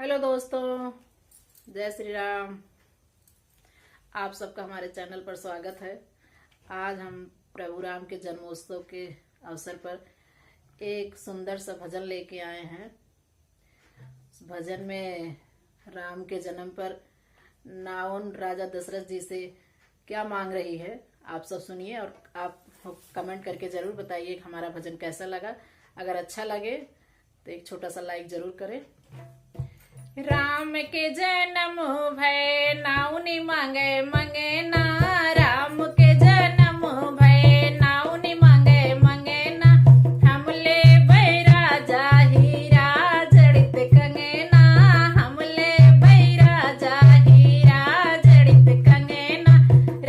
Hello दोस्तों, जय श्री राम। आप सबका हमारे चैनल पर स्वागत है। आज हम प्रभु राम के जन्मोत्सव के अवसर पर एक सुंदर सा भजन लेके आए हैं। भजन में राम के जन्म पर नाउन राजा दशरथ जी से क्या मांग रही है, आप सब सुनिए और आप कमेंट करके जरूर बताइए हमारा भजन कैसा लगा। अगर अच्छा लगे तो एक छोटा सा लाइक जरूर करें। राम के जन्म भय नाउनी मांगे मंगे ना, राम के जन्म भय नाउनी मांगे मंगे ना, हमले भय राजा हीरा जड़ित कंगे ना, हमले भय राजा हीरा जड़ित कंगे ना,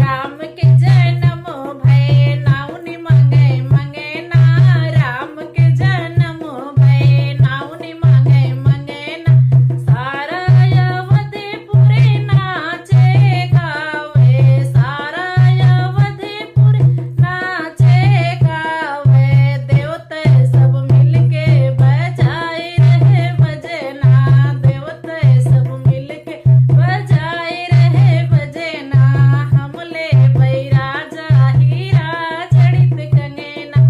राम के जन्म भय नाउनी मांगे मंगे ना, राम के जन्म भय नाउनी मांगे मंगे ना, सारा अवधपुर नाचे गावे, सारा अवधपुर नाचे गावे, देवते सब मिलके बजाए रहे बजना, देवते सब मिलके बजाए रहे बजना, हमले भई राजा हीरा जड़ित कंगेना,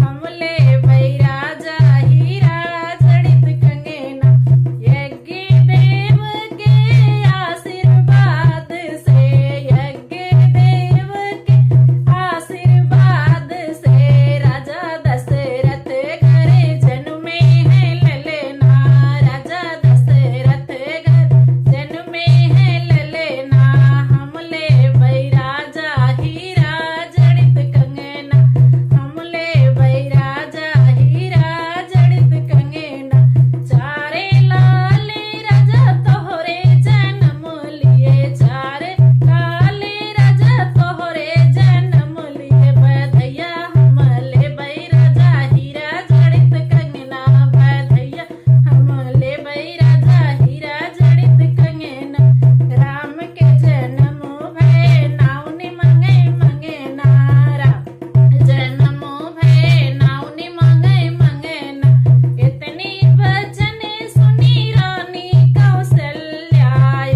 हमले भई राजा हीरा जड़ित कंगेना, यज्ञ देव के आशीर्वाद से, यज्ञ देव के आशीर्वाद से, राजा दशरथ घर जन्मे है ललना, राजा दशरथ घर जन्मे है ललना, हमले भई राजा हीरा जड़ित कंगेना, हमले भई राजा हीरा जड़ित कंगेना, चारे लाले राजा तोहरे जन्म लिए, चारे लाले राजा तोहरे जन्म लिए, बधैया हमले भई राजा हीरा जड़ित कंगना, बधैया हमले भई राजा हीरा जड़ित कंगना, राम के जन्म भय नाउनी मांगे मंगे ना, राम जन्म भय नाउनी मांगे मंगे ना, इतनी वचन सुनी रानी कौशल्या,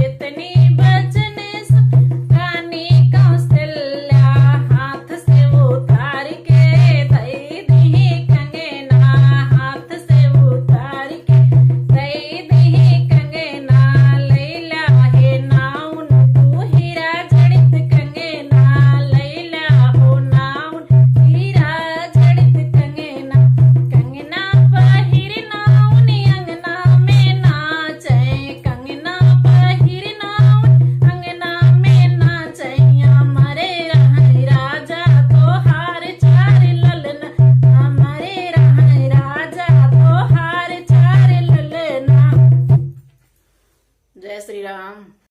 इतनी वचन सुनी रानी कौशल्या, हाथ से उतार के दई दी कंगना, हाथ से उतार के दई दी कंगना, लैला हे नाउन तू हीरा जड़ित कंगना, लैला हो नाउन हीरा जड़ित कंगना, कंगना पहिर नाउनी अंगना में नाचे, कंगना पहिर नाउन अंगना में नाचे, हमारे रहे राजा तोहार चार ललना, हमारे रहे राजा तोहार चार ललना। जय श्री राम।